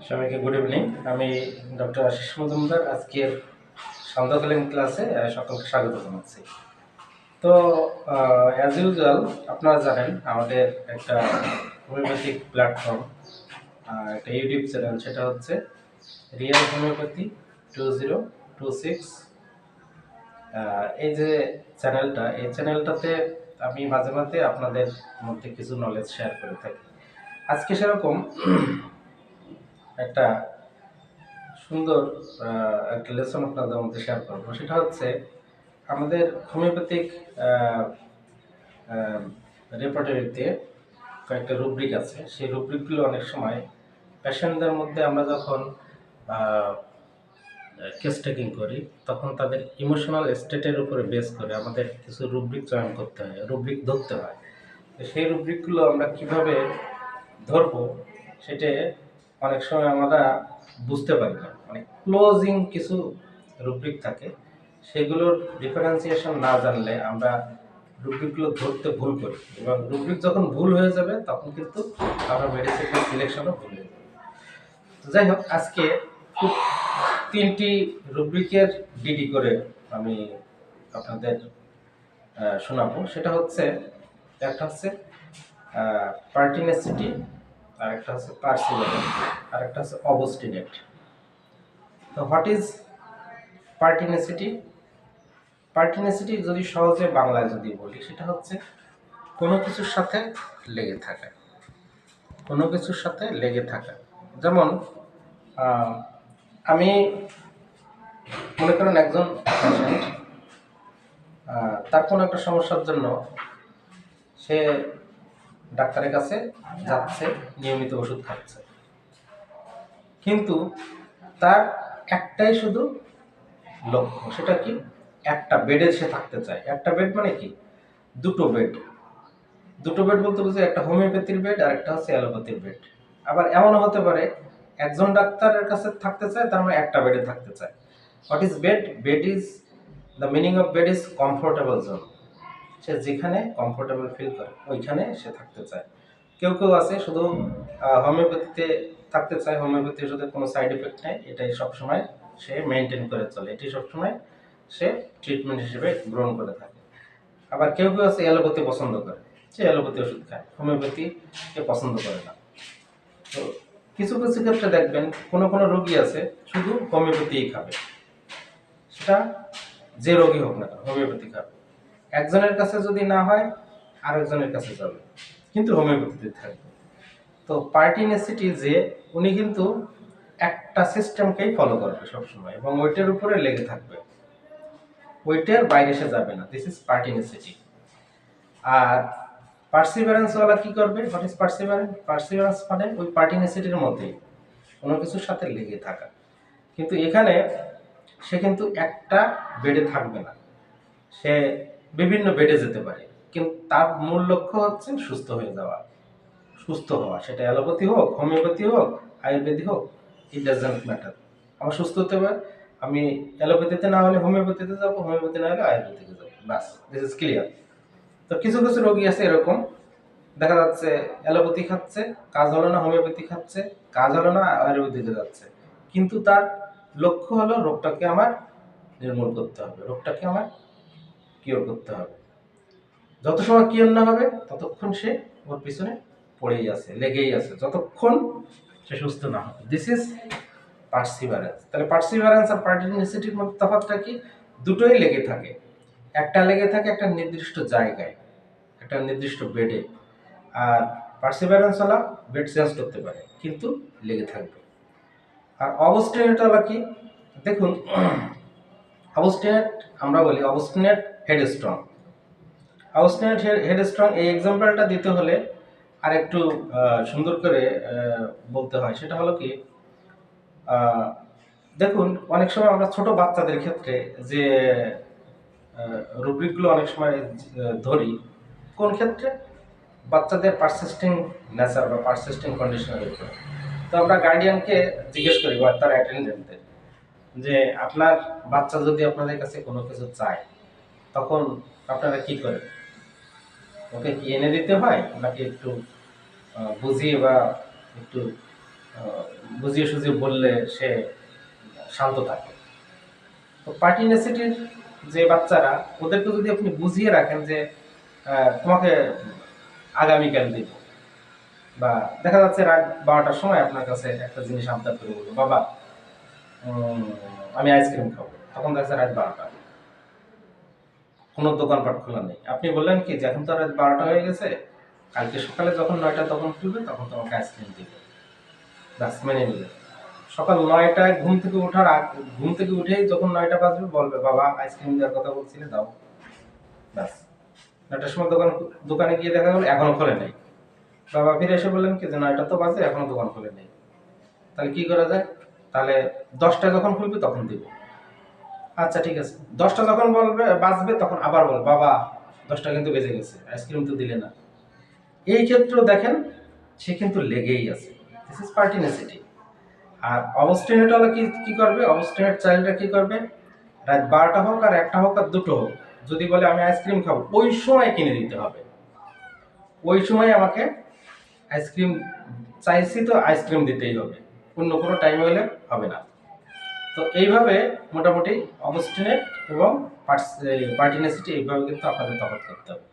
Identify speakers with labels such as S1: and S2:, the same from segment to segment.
S1: সবাইকে good evening. আমি doctor Ashis Majumdar. আজকের সান্ধ্যকালীন ক্লাসে সকলকে স্বাগত জানাচ্ছি। তো অ্যাজ ইউজুয়াল আপনারা জানেন আমাদের একটা হোমিওপ্যাথিক প্ল্যাটফর্ম, একটা ইউটিউব চ্যানেল, সেটা হচ্ছে রিয়েল হোমিওপ্যাথি 2026। এই যে চ্যানেলটা, এই চ্যানেলটাতে আমি মাঝে মাঝে আপনাদের মধ্যে কিছু নলেজ শেয়ার করে থাকি। আজকে সেরকম একটা সুন্দর একটা লেসন আপনাদের মধ্যে শেয়ার করবো। সেটা হচ্ছে আমাদের হোমিওপ্যাথিক রেপার্টরিতে কয়েকটা রুব্রিক আছে। সেই রুব্রিকগুলো অনেক সময় পেশেন্টদের মধ্যে আমরা যখন কেস টেকিং করি তখন তাদের ইমোশনাল স্টেটের উপরে বেস করে আমাদের কিছু রুব্রিক চয়ন করতে হয়, রুব্রিক ধরতে হয়। তো সেই রুব্রিকগুলো আমরা কিভাবে ধরবো সেটা অনেক সময় আমরা বুঝতে পারি না। অনেক ক্লোজিং কিছু রুব্রিক থাকে, সেগুলোর ডিফারেন্সিয়েশন না জানলে আমরা রুব্রিকগুলো ধরতে ভুল করি, এবং রুব্রিক যখন ভুল হয়ে যাবে তখন কিন্তু আমরা মেডিসিনের সিলেকশনও ভুল হয়ে যাবে। তো যাই হোক, আজকে খুব 3টি রুব্রিকের ডিডি করে আমি আপনাদের শোনাবো। সেটা হচ্ছে, একটা হচ্ছে পার্টিনেসিটি, আরেকটা হচ্ছে পার্সিভারেন্স, আরেকটা হচ্ছে অবস্টিনেট। তো হোয়াট ইজ পার্টিনেসিটি? পার্টিনেসিটি যদি সহজে বাংলায় যদি বলি, সেটা হচ্ছে কোনো কিছুর সাথে লেগে থাকা, কোনো কিছুর সাথে লেগে থাকা। যেমন আমি মনে করেন একজন পেশেন্ট, তার কোনো একটা সমস্যার জন্য সে ডাক্তারের কাছে যাচ্ছে, নিয়মিত ওষুধ খাচ্ছে, কিন্তু তার একটাই শুধু লক্ষ্য, সেটা কি? একটা বেডে সে থাকতে চায়। একটা বেড মানে কি? দুটো বেড। দুটো বেড বলতে বুঝি একটা হোমিওপ্যাথির বেড আর একটা হচ্ছে অ্যালোপ্যাথির বেড। আবার এমনও হতে পারে একজন ডাক্তারের কাছে থাকতে চায়, তার মানে একটা বেডে থাকতে চায়। What is bed? Bed is, the meaning of bed is comfortable zone. সে যেখানে কমফোর্টেবল ফিল করে ওইখানে সে থাকতে চায়। কেউ কেউ আছে শুধু হোমিওপ্যাথিতে থাকতে চায়, হোমিওপ্যাথি ওষুধের কোনো সাইড এফেক্ট নেই, এটাই সবসময় সে মেনটেন করে চলে, এটি সবসময় সে ট্রিটমেন্ট হিসেবে গ্রহণ করে থাকে। আবার কেউ কেউ আছে অ্যালোপ্যাথি পছন্দ করে, সে অ্যালোপ্যাথি ওষুধ খায়, হোমিওপ্যাথিকে পছন্দ করে না। তো কিছু কিছু ক্ষেত্রে দেখবেন কোনো কোনো রোগী আছে শুধু হোমিওপ্যাথিই খাবে, সেটা যে রোগী হোক না হোমিওপ্যাথি খাবে। একজনের কাছে যদি না হয় আরেকজনের কাছে যাবে, কিন্তু হোমিওপ্যাথিতে থাকবে। তো পার্টিনেসিটি যে, উনি কিন্তু একটা সিস্টেমকেই ফলো করবে সবসময় এবং ওইটার উপরে লেগে থাকবে, ওইটার বাইরে সে যাবে না। This is pertinacity. আর পার্সিভারেন্স ওয়ালা কি করবে? What is perseverance? পার্সিভারেন্স মানে ওই পার্টিনেসিটির মধ্যেই কোনো কিছুর সাথে লেগে থাকা, কিন্তু এখানে সে কিন্তু একটা বেডে থাকবে না, সে বিভিন্ন বেডে যেতে পারে, কিন্তু তার মূল লক্ষ্য হচ্ছে সুস্থ হয়ে যাওয়া, সুস্থ হওয়া। সেটা অ্যালোপ্যাথি হোক, হোমিওপ্যাথি হোক, আয়ুর্বেদিক হোক, ইট ডাজন্ট ম্যাটার। আমার সুস্থ হতে হবে, আমি অ্যালোপ্যাথিতে না হলে হোমিওপ্যাথিতে যাবো, হোমিওপ্যাথি না হলে আয়ুর্বেদিকে যাবো, বাস, দিস ইজ ক্লিয়ার। তো কিছু কিছু রোগী আছে এরকম, দেখা যাচ্ছে অ্যালোপ্যাথি খাচ্ছে, কাজ হলো না, হোমিওপ্যাথি খাচ্ছে, কাজ হলো না, আয়ুর্বেদিকে যাচ্ছে, কিন্তু তার লক্ষ্য হলো রোগটাকে আমার নির্মূল করতে হবে, রোগটাকে আমার কিওর করতে হবে। যত সময় কিওর না হবে ততক্ষণ সে ওর পিছনে পড়েই আছে, লেগেই আছে, যতক্ষণ সে সুস্থ না হবে। This is perseverance. তাহলে পার্সিভারেন্স আর পার্টিনেসিটির মধ্যে তফাৎটা কি? দুটোই লেগে থাকে। একটা লেগে থাকে একটা নির্দিষ্ট জায়গায়, একটা নির্দিষ্ট বেডে, আর পার্সিভারেন্স হলো বেড চেঞ্জ করতে পারে কিন্তু লেগে থাকবে। আর অবস্টিনেট হলো কি? দেখুন, অবস্টিনেট আমরা বলি obstinate head strong. Obstinate head strong, এই এক্সাম্পলটা দিতে হলে আর একটু সুন্দর করে বলতে হয়। সেটা হলো কি, দেখুন অনেক সময় আমরা ছোট বাচ্চাদের ক্ষেত্রে যে রুব্রিকগুলো অনেক সময় ধরি, কোন ক্ষেত্রে? বাচ্চাদের পারসিস্টিং নেচার বা পারসিস্টিং কন্ডিশনের উপরে। তো আমরা গার্ডিয়ানকে জিজ্ঞেস করি বা তার অ্যাটেন্ডেন্টদের যে আপনার বাচ্চা যদি আপনাদের কাছে কোনো কিছু চায় তখন আপনারা কি করেন? ওকে কি এনে দিতে হয়, নাকি একটু বুঝিয়ে বা একটু বুঝিয়ে সুঝিয়ে বললে সে শান্ত থাকে। তো পার্টিনেসিটির যে বাচ্চারা, ওদেরকে যদি আপনি বুঝিয়ে রাখেন যে তোমাকে আগামীকাল দিব, বা দেখা যাচ্ছে রাত 12টার সময় আপনার কাছে একটা জিনিস আবদার করে বললো, বাবা আমি আইসক্রিম খাবো, তখন দেখা যাচ্ছে রাত 12টা, কোনো দোকানপাট খোলা নেই। আপনি বললেন কি যে এখন তো রাত 12টা হয়ে গেছে, কালকে সকালে যখন 9টা তখন খুলবে, তখন তোমাকে আইসক্রিম দিবে, ব্যাস মেনে নিবে। সকাল 9টায় ঘুম থেকে উঠেই যখন 9টা বাজবে বলবে, বাবা আইসক্রিম দেওয়ার কথা বলছিলে, দাও। ব্যাস 9টার সময় দোকানে গিয়ে দেখা গেল এখনো খোলে নেই। বাবা ফিরে এসে বললেন কি যে 9টা তো বাজে, এখনো দোকান খোলে নেই। তাহলে কি করা যায়? তাহলে 10টা যখন খুলবে তখন দিব। আচ্ছা ঠিক আছে, 10টা যখন বাজবে তখন আবার বল, বাবা 10টা কিন্তু বেজে গেছে, আইসক্রিম তো দিলে না। এই ক্ষেত্রে দেখেন সে কিন্তু লেগেই আছে। This is pertinacity. আর অবস্টিনেট হলে কি কি করবে? অবস্টিনেট চাইল্ডরা কি করবে? রাত 12টা হোক আর 1টা হোক আর 2টো হোক, যদি বলে আমি আইসক্রিম খাবো, ওই সময় কিনে দিতে হবে। ওই সময় আমাকে আইসক্রিম চাইছি তো আইসক্রিম দিতেই হবে, অন্য কোনো টাইমে হলে হবে না। তো এইভাবে মোটামুটি অবস্টিনেট এবং পার্টিনেসিটি এইভাবে কিন্তু আপনাদের তফাৎ করতে হবে।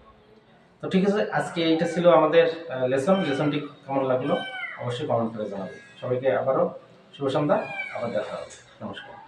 S1: তো ঠিক আছে, আজকে এইটা ছিল আমাদের লেসনটি কেমন লাগলো অবশ্যই কমেন্ট করে জানাবেন। সবাইকে আবারও শুভ সন্ধ্যা, আবার দেখা হবে। নমস্কার।